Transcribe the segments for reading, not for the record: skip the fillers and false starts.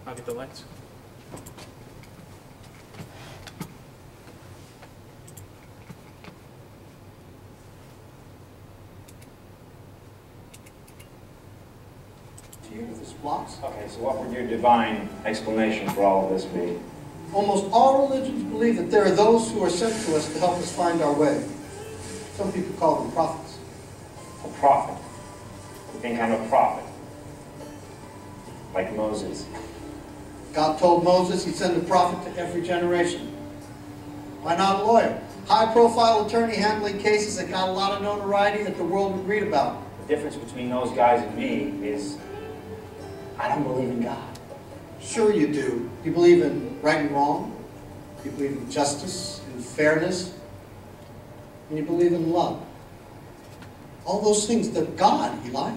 I'll get the lights. This blocks. Okay, so what would your divine explanation for all of this be? Almost all religions believe that there are those who are sent to us to help us find our way. Some people call them prophets. A prophet? You think I'm a prophet? Like Moses? God told Moses he'd send a prophet to every generation. Why not a lawyer? High-profile attorney handling cases that got a lot of notoriety that the world would read about. The difference between those guys and me is I don't believe in God. Sure you do. You believe in right and wrong. You believe in justice and fairness. And you believe in love. All those things, they're God, Eli.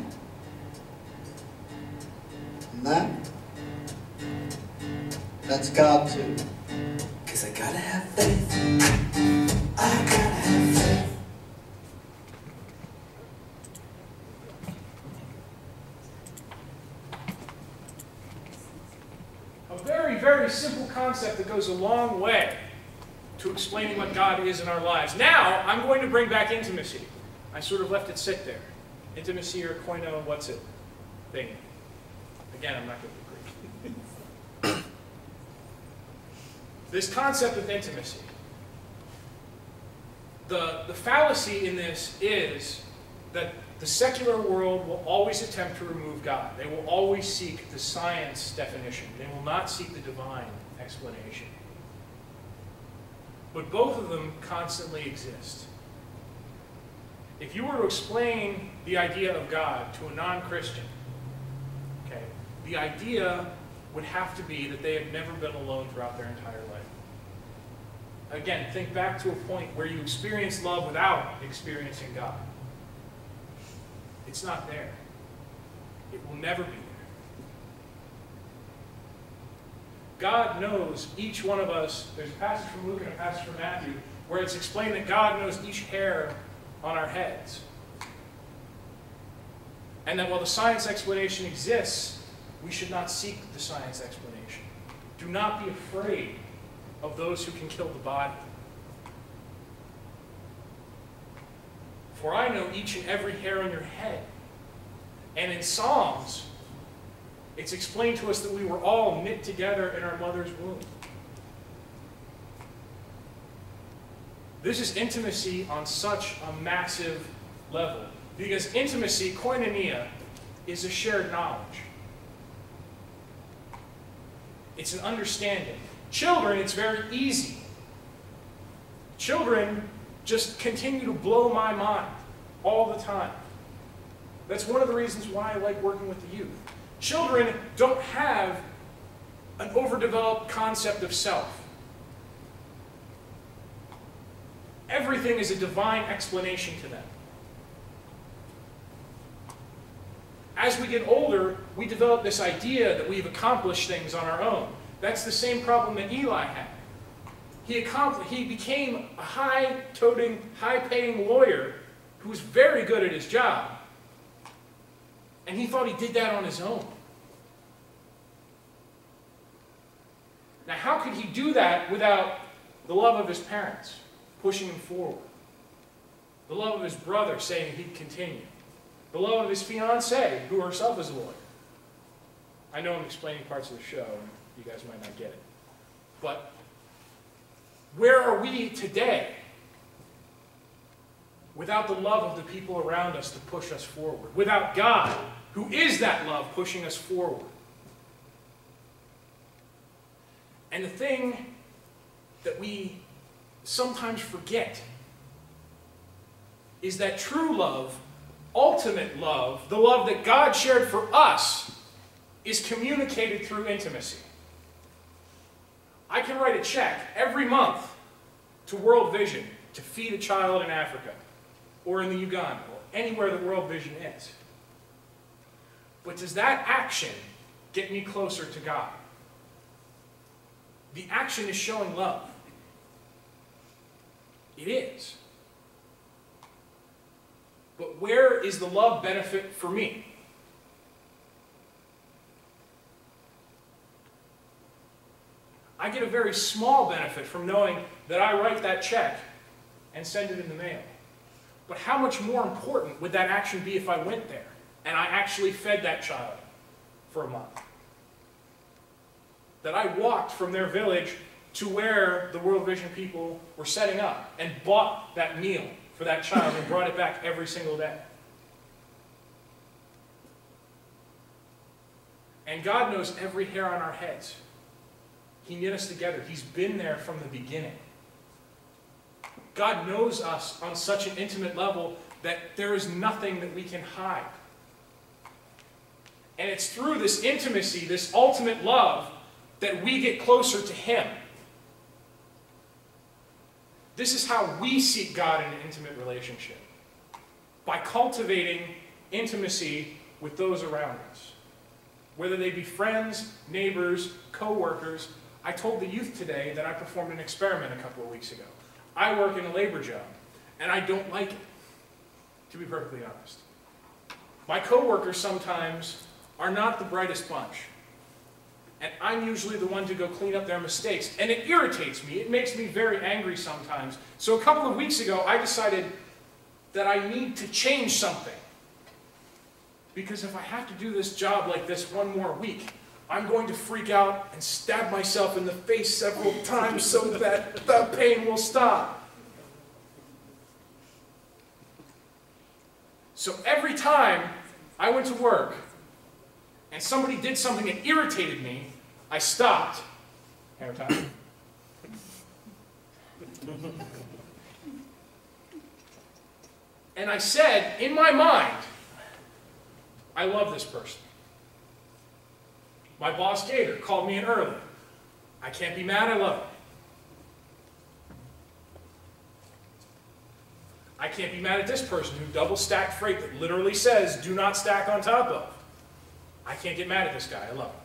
And that's God too. 'Cause I gotta have faith. I gotta have faith. A very, very simple concept that goes a long way to explaining what God is in our lives. Now, I'm going to bring back intimacy. I sort of left it sit there. Intimacy or koino, what's it? Thing. Again, I'm not going to agree. This concept of intimacy. The fallacy in this is that the secular world will always attempt to remove God. They will always seek the science definition. They will not seek the divine explanation. But both of them constantly exist. If you were to explain the idea of God to a non-Christian, okay, the idea would have to be that they had never been alone throughout their entire life. Again, think back to a point where you experience love without experiencing God. It's not there. It will never be there. God knows each one of us. There's a passage from Luke and a passage from Matthew where it's explained that God knows each hair on our heads. And that while the science explanation exists, we should not seek the science explanation. Do not be afraid of those who can kill the body. For I know each and every hair on your head. And in Psalms, it's explained to us that we were all knit together in our mother's womb. This is intimacy on such a massive level. Because intimacy, koinonia, is a shared knowledge. It's an understanding. Children, it's very easy. Children just continue to blow my mind all the time. That's one of the reasons why I like working with the youth. Children don't have an overdeveloped concept of self. Everything is a divine explanation to them. As we get older, we develop this idea that we've accomplished things on our own. That's the same problem that Eli had. He became a high-toting, high-paying lawyer who was very good at his job. And he thought he did that on his own. Now, how could he do that without the love of his parents pushing him forward? The love of his brother saying he'd continue. The love of his fiancée, who herself is a lawyer. I know I'm explaining parts of the show, and you guys might not get it. But where are we today without the love of the people around us to push us forward? Without God, who is that love pushing us forward? And the thing that we sometimes forget is that true love, ultimate love, the love that God shared for us, is communicated through intimacy. I can write a check every month to World Vision to feed a child in Africa or in the Uganda or anywhere that World Vision is. But does that action get me closer to God? The action is showing love. It is. But where is the love benefit for me? I get a very small benefit from knowing that I write that check and send it in the mail. But how much more important would that action be if I went there and I actually fed that child for a month? That I walked from their village to where the World Vision people were setting up and bought that meal for that child and brought it back every single day. And God knows every hair on our heads. He knit us together. He's been there from the beginning. God knows us on such an intimate level that there is nothing that we can hide. And it's through this intimacy, this ultimate love, that we get closer to Him. This is how we seek God in an intimate relationship. By cultivating intimacy with those around us. Whether they be friends, neighbors, co-workers. I told the youth today that I performed an experiment a couple of weeks ago. I work in a labor job, and I don't like it, to be perfectly honest. My co-workers sometimes are not the brightest bunch. And I'm usually the one to go clean up their mistakes. And it irritates me. It makes me very angry sometimes. So a couple of weeks ago, I decided that I need to change something. Because if I have to do this job like this one more week, I'm going to freak out and stab myself in the face several times so that the pain will stop. So every time I went to work and somebody did something that irritated me, I stopped. Hair time. And I said, in my mind, I love this person. My boss, Gator, called me in early. I can't be mad, I love him. I can't be mad at this person who double-stacked freight that literally says, do not stack on top of. I can't get mad at this guy, I love him.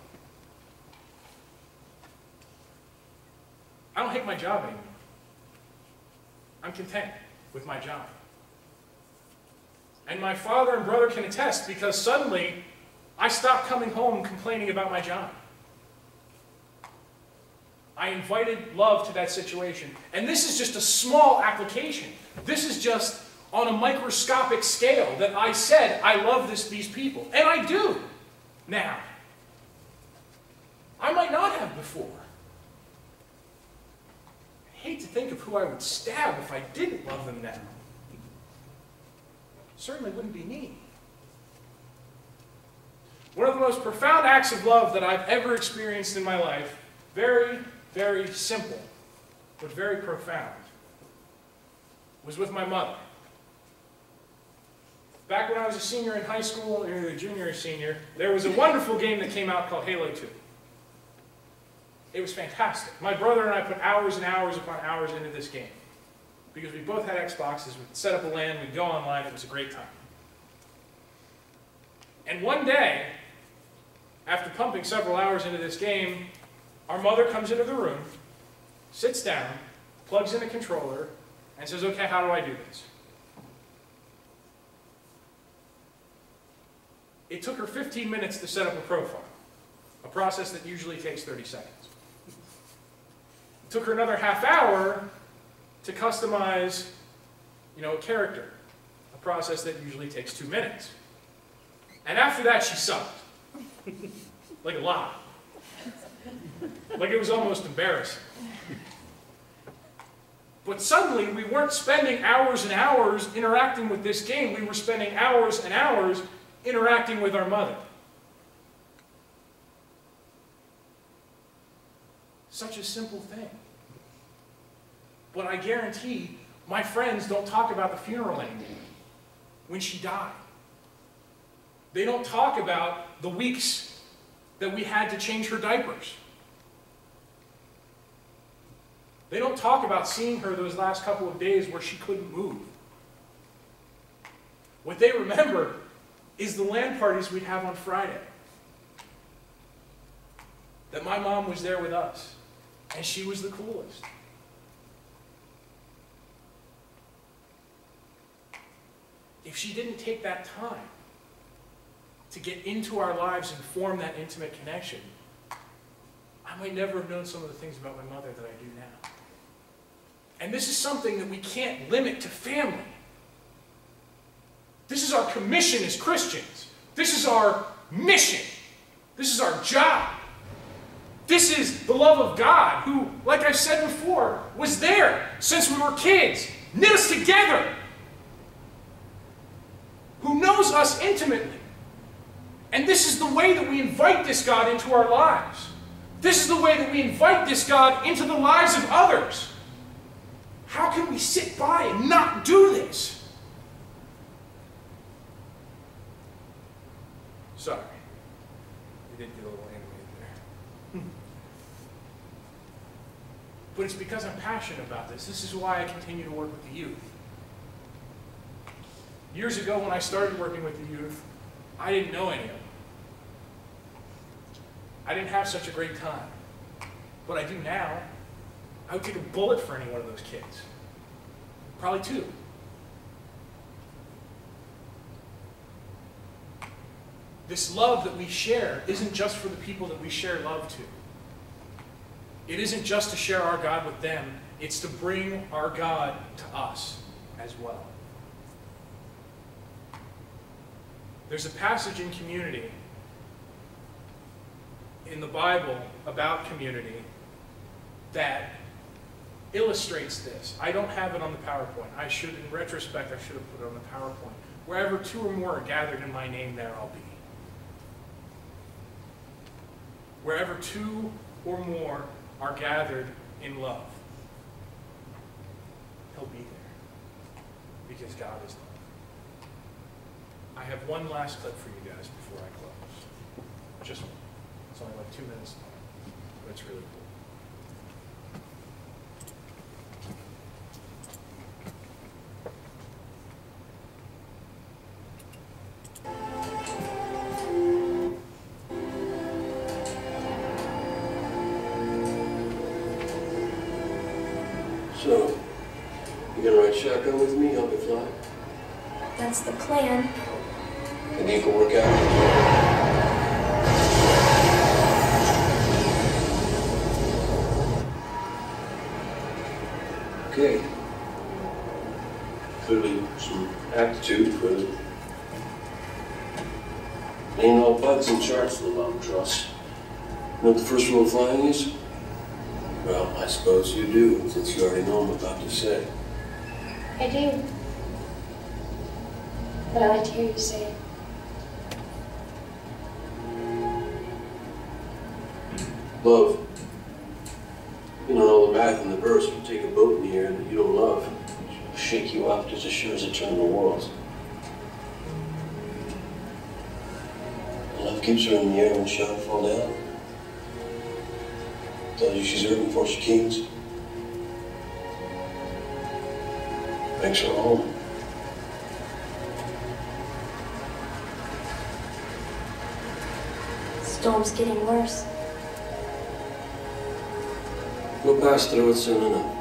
I don't hate my job anymore. I'm content with my job. And my father and brother can attest, because suddenly I stopped coming home complaining about my job. I invited love to that situation. And this is just a small application. This is just on a microscopic scale that I said, I love these people. And I do now. I might not have before. I hate to think of who I would stab if I didn't love them now. Certainly wouldn't be me. One of the most profound acts of love that I've ever experienced in my life, very, very simple, but very profound, was with my mother. Back when I was a senior in high school, or a junior or senior, there was a wonderful game that came out called Halo 2. It was fantastic. My brother and I put hours and hours upon hours into this game. Because we both had Xboxes, we'd set up a LAN, we'd go online, it was a great time. And one day, after pumping several hours into this game, our mother comes into the room, sits down, plugs in a controller, and says, okay, how do I do this? It took her 15 minutes to set up a profile, a process that usually takes 30 seconds. It took her another half hour to customize, a character, a process that usually takes 2 minutes. And after that, she sucked. Like a lot. Like it was almost embarrassing. But suddenly, we weren't spending hours and hours interacting with this game. We were spending hours and hours interacting with our mother. Such a simple thing. But I guarantee my friends don't talk about the funeral anymore. When she died. They don't talk about the weeks that we had to change her diapers. They don't talk about seeing her those last couple of days where she couldn't move. What they remember is the LAN parties we'd have on Friday. That my mom was there with us, and she was the coolest. If she didn't take that time to get into our lives and form that intimate connection, I might never have known some of the things about my mother that I do now. And this is something that we can't limit to family. This is our commission as Christians. This is our mission. This is our job. This is the love of God who, like I said before, was there since we were kids, knit us together, who knows us intimately. And this is the way that we invite this God into our lives. This is the way that we invite this God into the lives of others. How can we sit by and not do this? Sorry. We did get a little animated there. But it's because I'm passionate about this. This is why I continue to work with the youth. Years ago when I started working with the youth, I didn't know any of them. I didn't have such a great time. But I do now. I would take a bullet for any one of those kids. Probably two. This love that we share isn't just for the people that we share love to. It isn't just to share our God with them. It's to bring our God to us as well. There's a passage in community in the Bible about community that illustrates this. I don't have it on the PowerPoint. I should, in retrospect, I should have put it on the PowerPoint. Wherever two or more are gathered in my name, there I'll be. Wherever two or more are gathered in love, He'll be there. Because God is love. I have one last clip for you guys before I close. Just one. It's only like 2 minutes long, but it's really cool. So, you gonna ride shotgun with me, help me fly? That's the plan. Think you can work out? Okay. Clearly some aptitude for it. Ain't all bugs and charts for the long truss. You know what the first rule of flying is? Well, I suppose you do, since you already know what I'm about to say. I do. But I like to hear you say it. Love. You don't know the math in the verse. You take a boat in the air that you don't love, it'll shake you out just as sure as it turns the world. Love keeps her in the air when she'll fall down. Tells you she's hurting before she kings. Makes her home. Storm's getting worse. We'll pass through it soon enough.